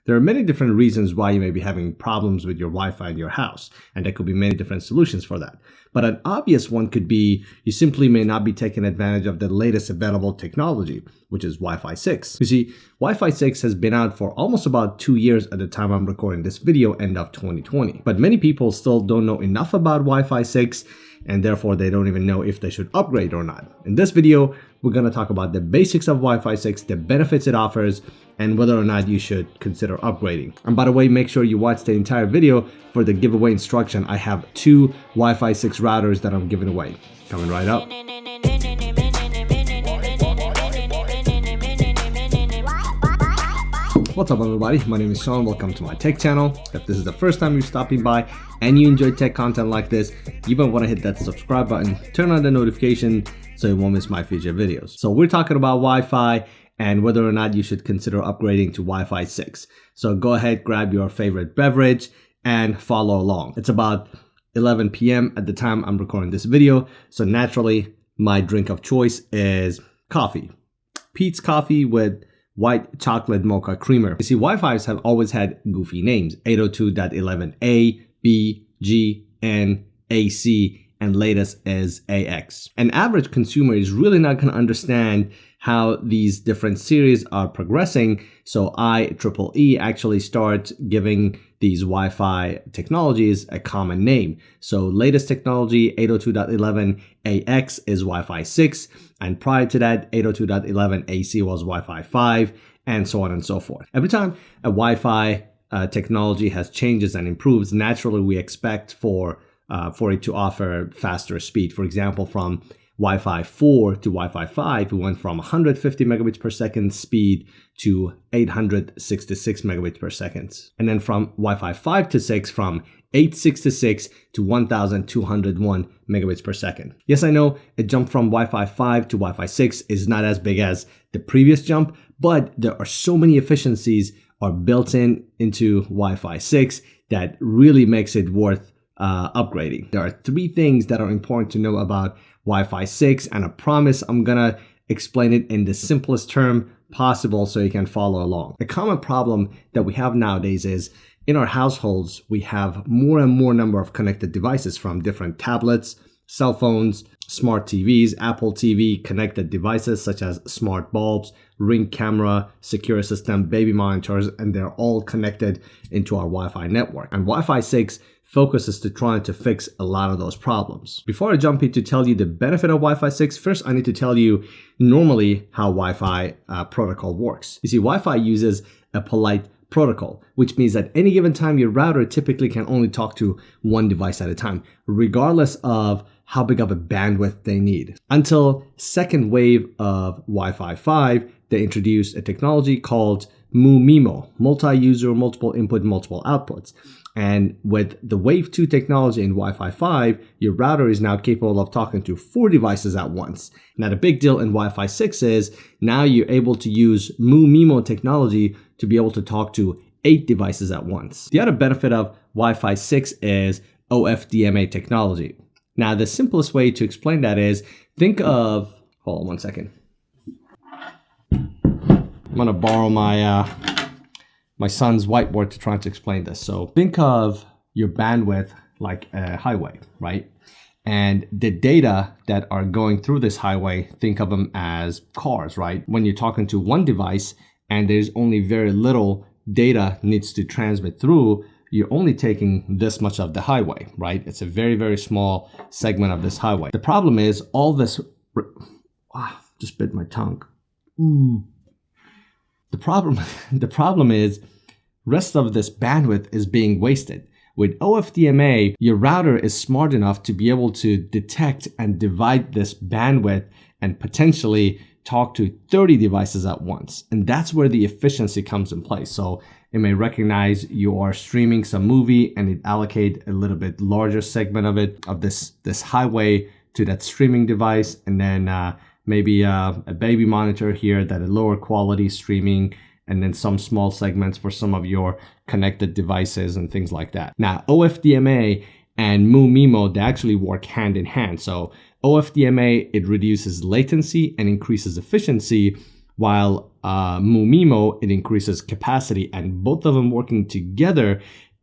There are many different reasons why you may be having problems with your Wi-Fi in your house, and there could be many different solutions for that. But an obvious one could be you simply may not be taking advantage of the latest available technology, which is Wi-Fi 6. You see, Wi-Fi 6 has been out for almost about 2 years at the time I'm recording this video, end of 2020. But many people still don't know enough about Wi-Fi 6, and therefore they don't even know if they should upgrade or not. In this video, we're going to talk about the basics of Wi-Fi 6, the benefits it offers, and whether or not you should consider upgrading. And by the way, make sure you watch the entire video for the giveaway instruction. I have 2 Wi-Fi 6 routers that I'm giving away. Coming right up. What's up everybody, my name is Sean, welcome to my tech channel. If this is the first time you're stopping by and you enjoy tech content like this, you might want to hit that subscribe button, turn on the notification so you won't miss my future videos. So we're talking about Wi-Fi and whether or not you should consider upgrading to Wi-Fi 6. So go ahead, grab your favorite beverage and follow along. It's about 11 p.m. at the time I'm recording this video, so naturally my drink of choice is coffee. Peet's coffee with white chocolate mocha creamer. You see, Wi-Fi's have always had goofy names: 802.11a, b, g, n, ac, and latest is AX. An average consumer is really not going to understand how these different series are progressing, so IEEE actually starts giving these Wi-Fi technologies a common name. So latest technology, 802.11ax is Wi-Fi 6, and prior to that, 802.11ac was Wi-Fi 5, and so on and so forth. Every time a Wi-Fi technology has changes and improves, naturally we expect for it to offer faster speed. For example, from Wi-Fi 4 to Wi-Fi 5, we went from 150 megabits per second speed to 866 megabits per second. And then from Wi-Fi 5 to 6, from 866 to 1201 megabits per second. Yes, I know a jump from Wi-Fi 5 to Wi-Fi 6 is not as big as the previous jump, but there are so many efficiencies are built into Wi-Fi 6 that really makes it worth upgrading. There are 3 things that are important to know about Wi-Fi 6, and I promise I'm gonna explain it in the simplest term possible so you can follow along. A common problem that we have nowadays is in our households, we have more and more number of connected devices, from different tablets, cell phones, smart TVs, Apple TV, connected devices such as smart bulbs, Ring camera, secure system, baby monitors, and they're all connected into our Wi-Fi network. And Wi-Fi 6 focuses to trying to fix a lot of those problems. Before I jump in to tell you the benefit of Wi-Fi 6, first I need to tell you normally how Wi-Fi protocol works. You see, Wi-Fi uses a polite protocol, which means at any given time your router typically can only talk to one device at a time, regardless of how big of a bandwidth they need. Until second wave of Wi-Fi 5, they introduced a technology called mu-mimo, multi-user, multiple input, multiple outputs. And with the Wave 2 technology in Wi-Fi 5, your router is now capable of talking to 4 devices at once. Now the big deal in Wi-Fi 6 is now you're able to use mu-mimo technology to be able to talk to 8 devices at once. The other benefit of Wi-Fi 6 is OFDMA technology. Now the simplest way to explain that is, think of, hold on one second. I'm gonna borrow my son's whiteboard to try to explain this. So think of your bandwidth like a highway, right? And the data that are going through this highway, think of them as cars, right? When you're talking to one device and there's only very little data needs to transmit through, you're only taking this much of the highway, right? It's a very, very small segment of this highway. The problem is all this, just bit my tongue. The problem is rest of this bandwidth is being wasted. With OFDMA, your router is smart enough to be able to detect and divide this bandwidth and potentially talk to 30 devices at once. And that's where the efficiency comes in place. So it may recognize you are streaming some movie and it allocate a little bit larger segment of it, of this highway to that streaming device. And then maybe a baby monitor here that a lower quality streaming, and then some small segments for some of your connected devices and things like that. Now, OFDMA and mu-mimo, they actually work hand in hand. So OFDMA, it reduces latency and increases efficiency, while mu-mimo, it increases capacity, and both of them working together,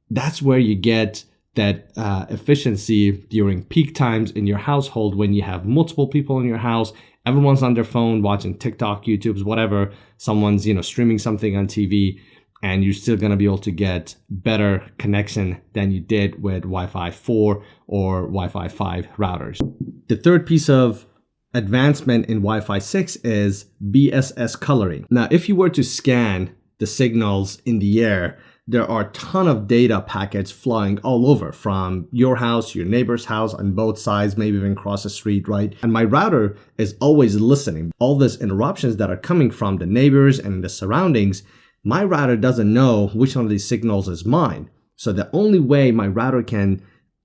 that's where you get that efficiency during peak times in your household when you have multiple people in your house. Everyone's on their phone watching TikTok, YouTubes, whatever. Someone's, streaming something on TV, and you're still going to be able to get better connection than you did with Wi-Fi 4 or Wi-Fi 5 routers. The third piece of advancement in Wi-Fi 6 is BSS coloring. Now, if you were to scan the signals in the air, there are a ton of data packets flying all over from your house, your neighbor's house, on both sides, maybe even across the street, right? And my router is always listening. All these interruptions that are coming from the neighbors and the surroundings, my router doesn't know which one of these signals is mine. So the only way my router can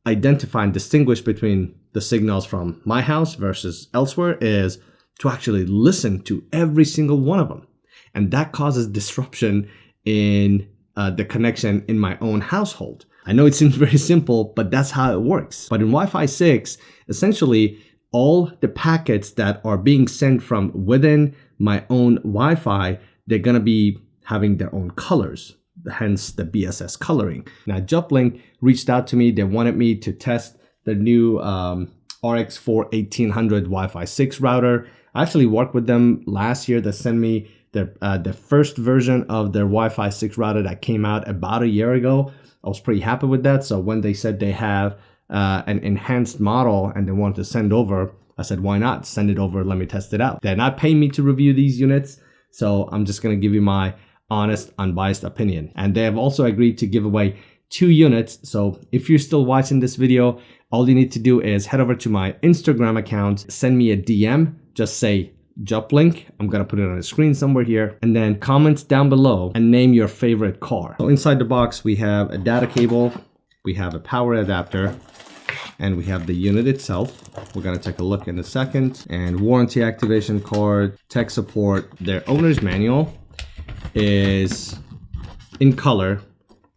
identify and distinguish between the signals from my house versus elsewhere is to actually listen to every single one of them. And that causes disruption in the connection in my own household. I know it seems very simple, but that's how it works. But in Wi-Fi 6, essentially, all the packets that are being sent from within my own Wi-Fi, they're going to be having their own colors, hence the BSS coloring. Now, Juplink reached out to me. They wanted me to test the new RX4-1800 Wi-Fi 6 router. I actually worked with them last year. They sent me the first version of their Wi-Fi 6 router that came out about a year ago. I was pretty happy with that. So when they said they have an enhanced model and they wanted to send over, I said, why not? Send it over, let me test it out. They're not paying me to review these units, so I'm just gonna give you my honest, unbiased opinion. And they have also agreed to give away 2 units. So if you're still watching this video, all you need to do is head over to my Instagram account, send me a DM, just say Juplink. I'm gonna put it on the screen somewhere here, and then comment down below and name your favorite car. So inside the box, we have a data cable, we have a power adapter, and we have the unit itself. We're gonna take a look in a second. And warranty activation card, tech support. Their owner's manual is in color.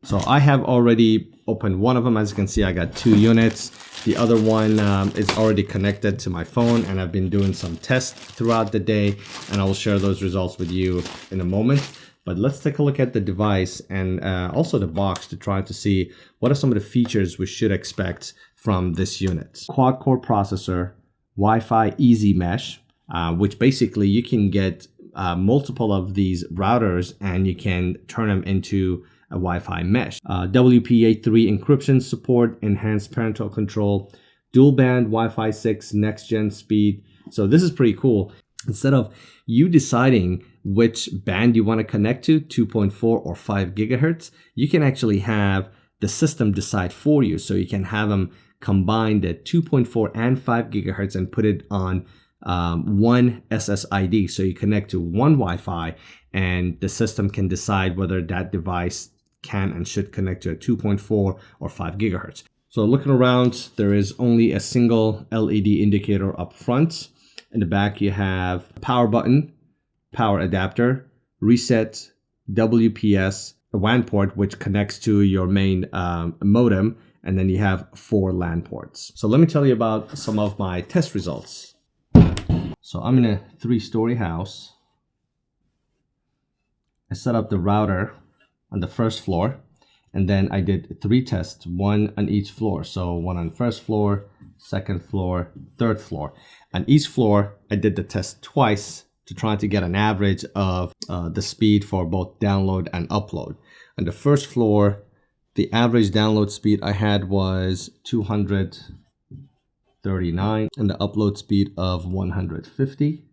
So I have already opened one of them. As you can see, I got 2 units. The other one is already connected to my phone, and I've been doing some tests throughout the day, and I will share those results with you in a moment. But let's take a look at the device and also the box to try to see what are some of the features we should expect from this unit. Quad-core processor, Wi-Fi Easy Mesh, which basically you can get multiple of these routers and you can turn them into a Wi-Fi mesh. WPA3 encryption support, enhanced parental control, dual band Wi-Fi 6 next gen speed. So this is pretty cool. Instead of you deciding which band you want to connect to, 2.4 or 5 gigahertz, you can actually have the system decide for you. So you can have them combine the 2.4 and 5 gigahertz and put it on one SSID. So you connect to one Wi-Fi and the system can decide whether that device can and should connect to a 2.4 or 5 gigahertz. So looking around, there is only a single LED indicator up front. In the back, you have a power button, power adapter, reset, WPS, a WAN port, which connects to your main modem, and then you have 4 LAN ports. So let me tell you about some of my test results. So I'm in a 3-story house. I set up the router on the first floor, and then I did 3 tests, 1 on each floor. So 1 on first floor, second floor, third floor. On each floor, I did the test twice to try to get an average of the speed for both download and upload. On the first floor, the average download speed I had was 239 and the upload speed of 150.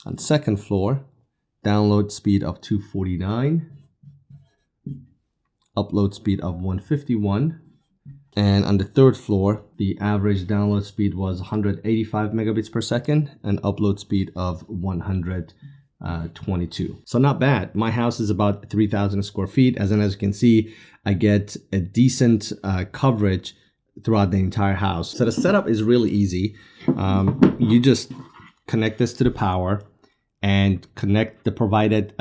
On second floor, download speed of 249, upload speed of 151. And on the third floor, the average download speed was 185 megabits per second and upload speed of 122. So not bad. My house is about 3,000 square feet. As you can see, I get a decent coverage throughout the entire house. So the setup is really easy. You just connect this to the power and connect the provided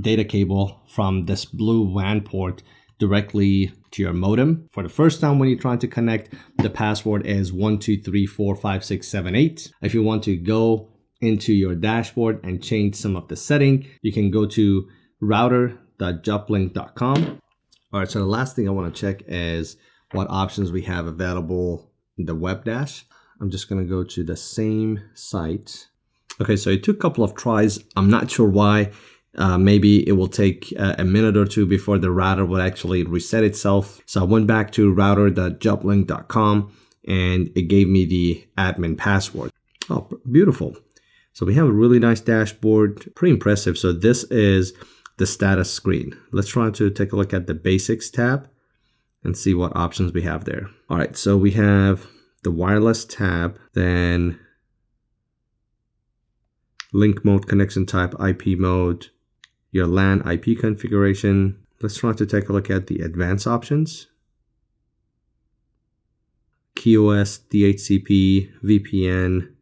data cable from this blue WAN port directly to your modem. For the first time when you're trying to connect, the password is 1234567 8. If you want to go into your dashboard and change some of the setting, you can go to router.jumplink.com. All right, so the last thing I want to check is what options we have available in the web dash. I'm just going to go to the same site. Okay, so it took a couple of tries. I'm not sure why. Maybe it will take a minute or two before the router will actually reset itself. So I went back to router.jumplink.com and it gave me the admin password. Oh, beautiful. So we have a really nice dashboard, pretty impressive. So this is the status screen. Let's try to take a look at the basics tab and see what options we have there. All right, so we have the wireless tab, then link mode, connection type, IP mode, your LAN IP configuration. Let's try to take a look at the advanced options. QoS, DHCP, VPN,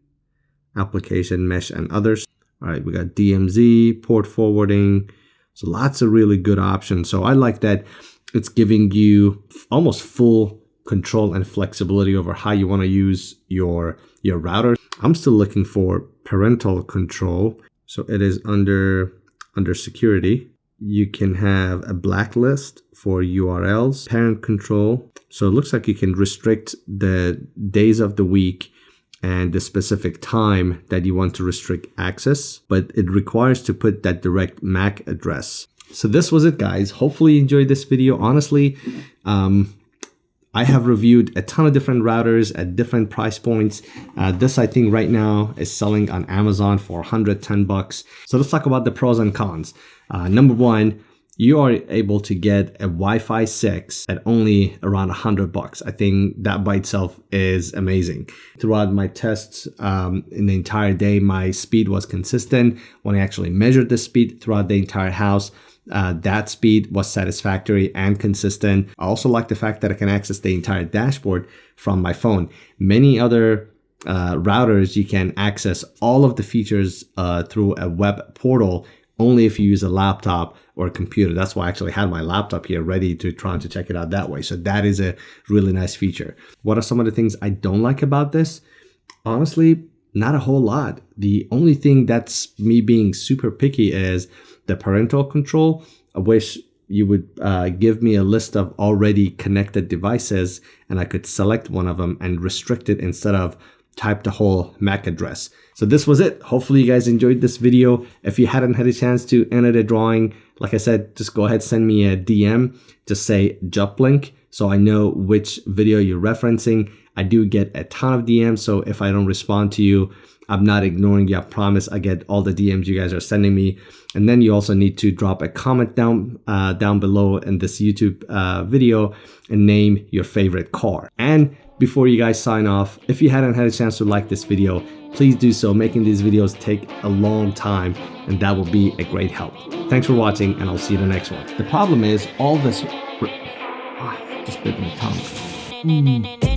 application, mesh, and others. All right, we got DMZ, port forwarding. So lots of really good options. So I like that it's giving you almost full control and flexibility over how you want to use your router. I'm still looking for parental control. So it is under security. You can have a blacklist for URLs, parent control. So it looks like you can restrict the days of the week and the specific time that you want to restrict access, but it requires to put that direct MAC address. So this was it, guys. Hopefully you enjoyed this video. Honestly, I have reviewed a ton of different routers at different price points. This, I think right now is selling on Amazon for $110. So let's talk about the pros and cons. Number one, you are able to get a Wi-Fi 6 at only around $100. I think that by itself is amazing. Throughout my tests in the entire day, my speed was consistent. When I actually measured the speed throughout the entire house, that speed was satisfactory and consistent. I also like the fact that I can access the entire dashboard from my phone. Many other routers, you can access all of the features through a web portal only if you use a laptop or a computer. That's why I actually had my laptop here ready to try to check it out that way. So that is a really nice feature. What are some of the things I don't like about this? Honestly, not a whole lot. The only thing that's me being super picky is the parental control. I wish you would give me a list of already connected devices and I could select one of them and restrict it instead of type the whole MAC address. So this was it. Hopefully you guys enjoyed this video. If you hadn't had a chance to enter the drawing, like I said, just go ahead, send me a DM, just say Juplink so I know which video you're referencing. I do get a ton of DMs, so if I don't respond to you, I'm not ignoring you. I promise I get all the DMs you guys are sending me. And then you also need to drop a comment down below in this YouTube video and name your favorite car. And before you guys sign off, if you hadn't had a chance to like this video, please do so. Making these videos take a long time and that will be a great help. Thanks for watching and I'll see you in the next one. The problem is all this... just bit my tongue.